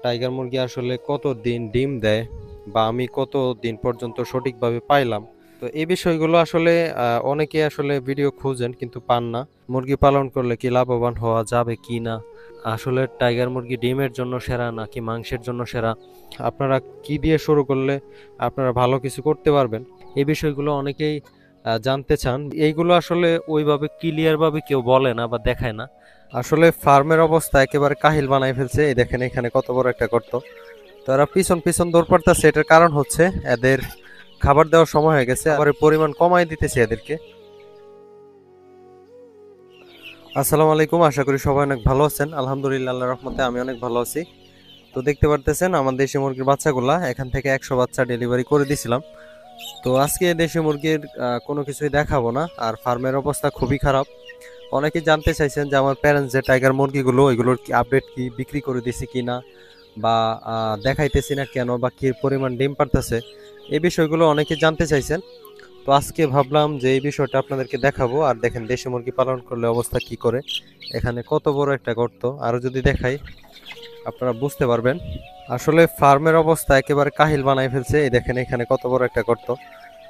Tiger মুরগি আসলে কতদিন ডিম দেয় বা আমি কতদিন পর্যন্ত সঠিকভাবে পাইলাম। তো এই বিষয়গুলো আসলে অনেকে আসলে ভিডিও খুঁজেন কিন্তু পান না। মুরগি পালন করলে কি লাভবান হওয়া যাবে কি না, আসলে টাইগার মুরগি ডিমের জন্য সেরা নাকি মাংসের জন্য সেরা, আপনারা কি দিয়ে শুরু করলে আপনারা ভালো কিছু করতে পারবেন, এই বিষয়গুলো অনেকেই জানতে চান। এইগুলো আসলে ওইভাবে ক্লিয়ার ভাবে কেউ বলে না বা দেখায় না। আসলে ফার্মের অবস্থা একেবারে কাহিল বানাই ফেলছে। এই দেখেন এখানে কত বড় একটা গর্ত। তো এরা পিছন পিছন দৌড় পারতেছে, এটার কারণ হচ্ছে এদের খাবার দেওয়ার সময় হয়ে গেছে, আবার পরিমাণ কমাই দিতেছে এদেরকে। আসসালামু আলাইকুম, আশা করি সবাই অনেক ভালো আছেন। আলহামদুলিল্লাহ, আল্লাহর রহমতে আমি অনেক ভালো আছি। তো দেখতে পারতেছেন আমার দেশি মুরগির বাচ্চাগুলা, এখান থেকে 100 বাচ্চা ডেলিভারি করে দিছিলাম। তো আজকে দেশি মুরগির কোনো কিছুই দেখাবো না, আর ফার্মের অবস্থা খুবই খারাপ। অনেকে জানতে চাইছেন যে আমার প্যারেন্টস যে টাইগার মুরগিগুলো, ওইগুলোর কি আপডেট, কি বিক্রি করে দিছি কিনা, বা দেখাইতেছি না কেন, বা কি পরিমাণ ডিম পারতেছে, এই বিষয়গুলো অনেকে জানতে চাইছেন। তো আজকে ভাবলাম যে এই বিষয়টা আপনাদেরকে দেখাবো। আর দেখেন দেশি মুরগি পালন করলে অবস্থা কি করে। এখানে কত বড় একটা গর্ত, আরো যদি দেখাই আপনারা বুঝতে পারবেন। আসলে ফার্মের অবস্থা একেবারে কাহিল বানাই ফেলছে। এই দেখেন এখানে কত বড় একটা গর্ত।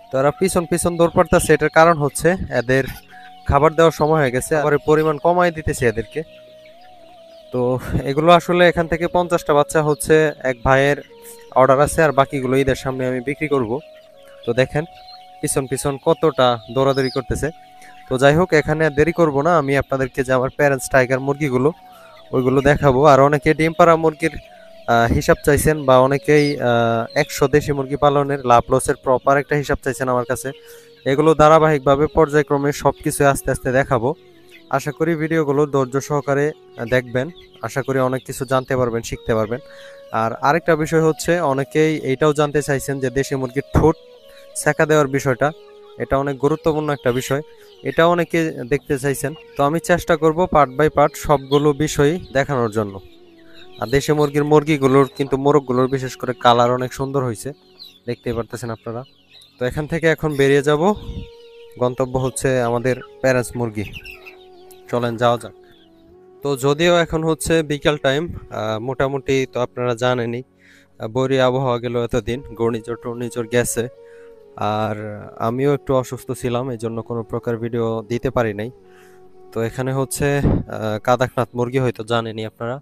তো এরা পিছন পিছন দৌড় পারতেছে, এটার কারণ হচ্ছে এদের খাবার দেওয়ার সময় হয়ে গেছে, আবার পরিমাণ কমাই দিতেছে এদেরকে। তো এগুলো আসলে এখান থেকে 50টা বাচ্চা হচ্ছে এক ভাইয়ের অর্ডার আছে, আর বাকিগুলো ঈদের সামনে আমি বিক্রি করব। তো দেখেন পিছন পিছন কতটা দৌড়াদৌড়ি করতেছে। তো যাই হোক, এখানে আর দেরি করব না, আমি আপনাদেরকে যে আমার প্যারেন্টস টাইগার মুরগিগুলো ওইগুলো দেখাবো। আর অনেকে ডিম পাড়া মুরগির হিসাব চাইছেন, বা অনেকেই 100 দেশি মুরগি পালনের লাভ লসের প্রপার একটা হিসাব চাইছেন আমার কাছে। এগুলো ধারাবাহিকভাবে পর্যায়ক্রমে সবকিছু আস্তে আস্তে দেখাবো। আশা করি ভিডিওগুলো ধৈর্য সহকারে দেখবেন। আশা করি অনেক কিছু জানতে পারবেন, শিখতে পারবেন। আর আরেকটা বিষয় হচ্ছে, অনেকেই এইটাও জানতে চাইছেন যে দেশি মুরগির ঠোঁট সেকা দেওয়ার বিষয়টা। এটা অনেক গুরুত্বপূর্ণ একটা বিষয়, এটা অনেকে দেখতে চাইছেন। তো আমি চেষ্টা করব পার্ট বাই পার্ট সবগুলো বিষয়ই দেখানোর জন্য। আর দেশি মুরগিগুলোর কিন্তু মোরগগুলোর বিশেষ করে কালার অনেক সুন্দর হয়েছে, দেখতেই পারতেছেন আপনারা। তো এখান থেকে এখন বেরিয়ে যাব, গন্তব্য হচ্ছে আমাদের প্যারেন্টস মুরগি। চলেন যাওয়া যাক। তো যদিও এখন হচ্ছে বিকাল টাইম, মোটামুটি তো আপনারা জানেনই, বৈরী আবহাওয়া গেল এতদিন, ঘূর্ণিঝড় টূর্ণিঝড় গেছে। আর আমিও একটু অসুস্থ ছিলাম, এই জন্য কোনো প্রকার ভিডিও দিতে পারি নাই। তো এখানে হচ্ছে কাদাকনাথ মুরগি, হয়তো জানেনই আপনারা।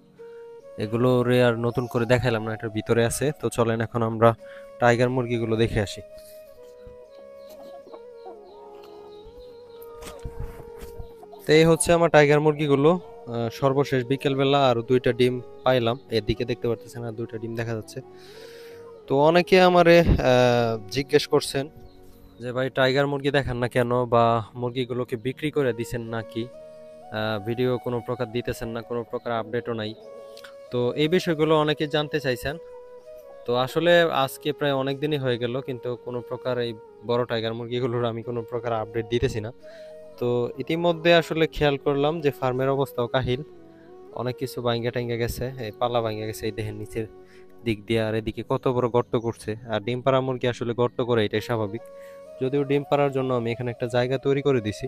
এগুলো রে আর নতুন করে দেখাইলাম না, এটার ভিতরে আছে। তো চলেন এখন আমরা টাইগার মুরগিগুলো দেখে আসি। তো এই হচ্ছে আমার টাইগার মুরগিগুলো। সর্বশেষ বিকেলবেলা আরো 2টা ডিম পাইলাম, এদিকে দেখতে পারতেছেন আর 2টা ডিম দেখা যাচ্ছে। তো অনেকে আমারে জিজ্ঞেস করছেন যে ভাই টাইগার মুরগি দেখান না কেন, বা মুরগিগুলোকে বিক্রি করে দিছেন নাকি, ভিডিও কোনো প্রকার দিতেছেন না, কোনো প্রকার আপডেটও নাই। তো এই বিষয়গুলো অনেকে জানতে চাইছেন। তো আসলে আজকে প্রায় অনেক দিনই হয়ে গেল, কিন্তু কোনো প্রকার এই বড় টাইগার মুরগিগুলোর আমি কোনো প্রকার আপডেট দিতেছি না। তো ইতিমধ্যে আসলে খেয়াল করলাম যে ফার্মের অবস্থাও কাহিল, অনেক কিছু ভাঙ্গা টাঙ্গা গেছে, এই পালা ভাঙ্গা গেছে এই দেহের নিচের দিক দিয়ে। আর এদিকে কত বড় গর্ত করছে। আর ডিম পাড়া মুরগি আসলে গর্ত করে, এটাই স্বাভাবিক। যদিও ডিম পাড়ার জন্য আমি এখানে একটা জায়গা তৈরি করে দিছি।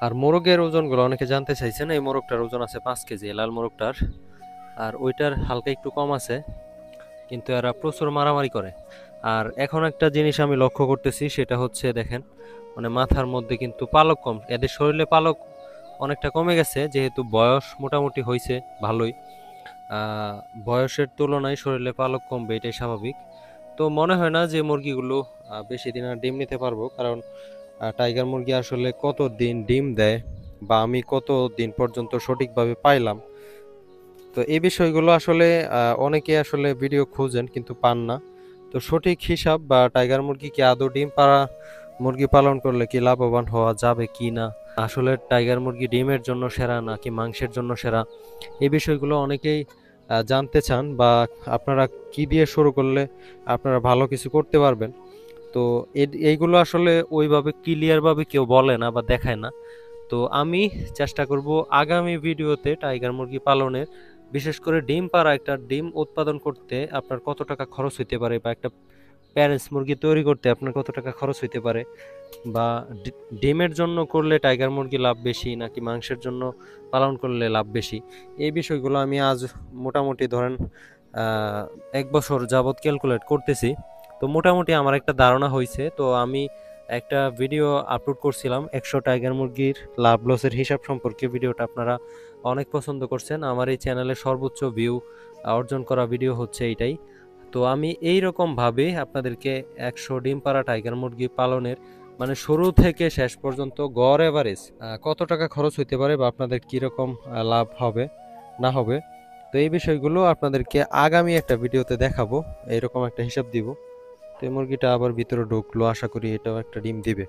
আর মোরগের ওজনগুলো অনেকে জানতে চাইছেন। এই মোরগটার ওজন আছে 5 কেজি, লাল মোরগটার। আর ওইটার হালকা একটু কম আছে, কিন্তু এরা প্রচুর মারামারি করে। আর এখন একটা জিনিস আমি লক্ষ্য করতেছি, সেটা হচ্ছে দেখেন, মানে মাথার মধ্যে কিন্তু পালক কম, এদের শরীরে পালক অনেকটা কমে গেছে, যেহেতু বয়স মোটামুটি হয়েছে ভালোই। আহ, বয়সের তুলনায় শরীরে পালক কমবে, এটাই স্বাভাবিক। তো মনে হয় না যে মুরগিগুলো বেশি দিন আর ডিম নিতে পারবো, কারণ টাইগার মুরগি আসলে কত দিন ডিম দেয় বা আমি কত দিন পর্যন্ত সঠিকভাবে পাইলাম। তো এই বিষয়গুলো আসলে অনেকে আসলে ভিডিও খুঁজেন কিন্তু পান না। তো সঠিক হিসাব বা টাইগার মুরগি কি আদৌ ডিম পাড়া মুরগি পালন করলে কি লাভবান হওয়া যাবে কি না, আসলে টাইগার মুরগি ডিমের জন্য সেরা নাকি মাংসের জন্য সেরা, এই বিষয়গুলো অনেকেই জানতে চান। বা আপনারা কি দিয়ে শুরু করলে আপনারা ভালো কিছু করতে পারবেন। তো এইগুলো আসলে ওইভাবে ক্লিয়ার ভাবে কেউ বলে না বা দেখায় না। তো আমি চেষ্টা করব আগামী ভিডিওতে টাইগার মুরগি পালনের, বিশেষ করে ডিম পাড়া, একটা ডিম উৎপাদন করতে আপনার কত টাকা খরচ হতে পারে, বা একটা প্যারেন্টস মুরগি তৈরি করতে আপনার কত টাকা খরচ হইতে পারে, বা ডিমের জন্য করলে টাইগার মুরগি লাভ বেশি নাকি মাংসের জন্য পালন করলে লাভ বেশি, এই বিষয়গুলো আমি আজ মোটামুটি ধরেন 1 বছর যাবৎ ক্যালকুলেট করতেছি। তো মোটামুটি আমার একটা ধারণা হয়েছে। তো আমি একটা ভিডিও আপলোড করছিলাম 100 টাইগার মুরগির লাভ লসের হিসাব সম্পর্কে। ভিডিওটা আপনারা অনেক পছন্দ করছেন। আমার এই চ্যানেলে সর্বোচ্চ ভিউ অর্জন করা ভিডিও হচ্ছে এইটাই। তো আমি এই রকম ভাবে আপনাদেরকে 100 ডিম পাড়া টাইগার মুরগি পালনের মানে শুরু থেকে শেষ পর্যন্ত গড় এভারেজ কত টাকা খরচ হইতে পারে বা আপনাদের কীরকম লাভ হবে না হবে, তো এই বিষয়গুলো আপনাদেরকে আগামী একটা ভিডিওতে দেখাবো। এইরকম একটা হিসাব দিব। তো এই মুরগিটা আবার ভিতরে ঢুকলো, আশা করি এটাও একটা ডিম দিবে।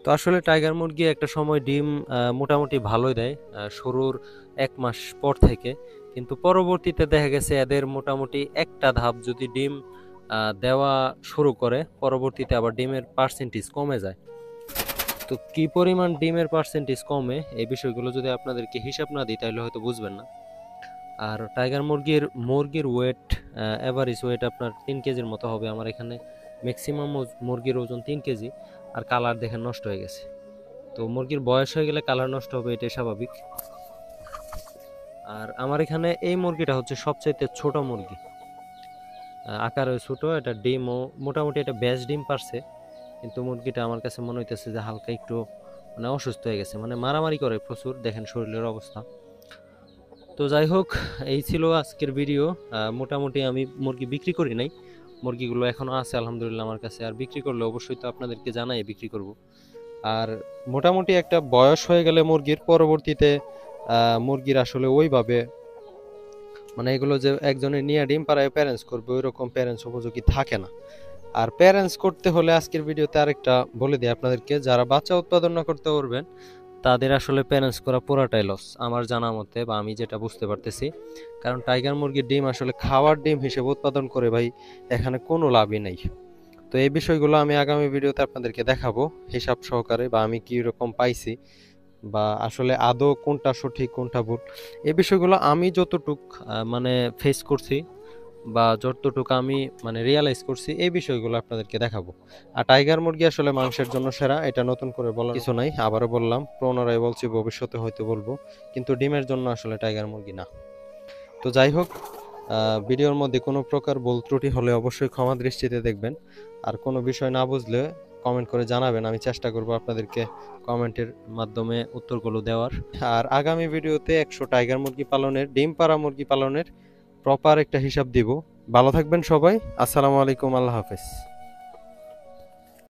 তো আসলে টাইগার মুরগি একটা সময় ডিম মোটামুটি ভালোই দেয় শুরুর 1 মাস পর থেকে, কিন্তু পরবর্তীতে দেখা গেছে এদের মোটামুটি একটা ধাপ যদি ডিম দেওয়া শুরু করে, পরবর্তীতে আবার ডিমের পার্সেন্টেজ কমে যায়। তো কি পরিমাণ ডিমের পার্সেন্টেজ কমে এই বিষয়গুলো যদি আপনাদেরকে হিসাব না দিই তাহলে হয়তো বুঝবেন না। আর টাইগার মুরগির ওয়েট এভারেজ ওয়েট আপনার 3 কেজির মতো হবে। আমার এখানে ম্যাক্সিমাম মুরগির ওজন 3 কেজি। আর কালার দেখেন নষ্ট হয়ে গেছে। তো মুরগির বয়স হয়ে গেলে কালার নষ্ট হবে, এটাই স্বাভাবিক। আর আমার এখানে এই মুরগিটা হচ্ছে সবচাইতে ছোট মুরগি, আকারে ছোট। এটা ডিমও মোটামুটি এটা বেশ ডিম পারছে, কিন্তু মুরগিটা আমার কাছে মনে হইতেছে যে হালকা একটু মানে অসুস্থ হয়ে গেছে, মানে মারামারি করে প্রচুর, দেখেন শরীরের অবস্থা। তো যাই হোক, এই ছিল আজকের ভিডিও। মোটামুটি আমি মুরগি বিক্রি করি নাই, মুরগিগুলো এখনো আছে আলহামদুলিল্লাহ আমার কাছে। আর বিক্রি করলে অবশ্যই তো আপনাদেরকে জানাই বিক্রি করব। আর মোটামুটি একটা বয়স হয়ে গেলে মুরগির পরবর্তীতে মুরগির আসলে ওইভাবে মানে এগুলো যে একজনের নিয়ে ডিম পাড়ায় প্যারেন্টস করবে ওই রকম প্যারেন্টস উপযোগী থাকে না। আর প্যারেন্টস করতে হলে আজকের ভিডিওতে আরেকটা বলে দিই আপনাদেরকে, যারা বাচ্চা উৎপাদন না করতে পারবেন তাদের আসলে প্যারেন্টস করা পুরাটাই লস আমার জানা মতে, বা আমি যেটা বুঝতে পারতেছি। কারণ টাইগার মুরগির ডিম আসলে খাওয়ার ডিম হিসেবে উৎপাদন করে ভাই এখানে কোনো লাভই নেই। তো এই বিষয়গুলো আমি আগামী ভিডিওতে আপনাদেরকে দেখাবো হিসাব সহকারে, বা আমি কি রকম পাইছি, বা আসলে আদৌ কোনটা সঠিক কোনটা ভুল, এই বিষয়গুলো আমি যতটুক মানে ফেস করছি বা যতটুকু আমি মানে রিয়ালাইজ করছি এই বিষয়গুলো আপনাদেরকে দেখাবো। আর টাইগার মুরগি আসলে মাংসের জন্য সেরা, এটা নতুন করে বলার কিছু নাই। আবারও বললাম, পুনরায় বলছি, ভবিষ্যতে হয়তো বলবো, কিন্তু ডিমের জন্য আসলে টাইগার মুরগি না। তো যাই হোক, ভিডিওর মধ্যে কোনো প্রকার ভুল ত্রুটি হলে অবশ্যই ক্ষমা দৃষ্টিতে দেখবেন। আর কোনো বিষয় না বুঝলে কমেন্ট করে জানাবেন, আমি চেষ্টা করব আপনাদেরকে কমেন্টের মাধ্যমে উত্তরগুলো দেওয়ার। আর আগামী ভিডিওতে 100 টাইগার মুরগি পালনের, ডিম পাড়া মুরগি পালনের প্রপার একটা হিসাব দিব। ভালো থাকবেন সবাই। আসসালামু আলাইকুম, আল্লাহ হাফেজ।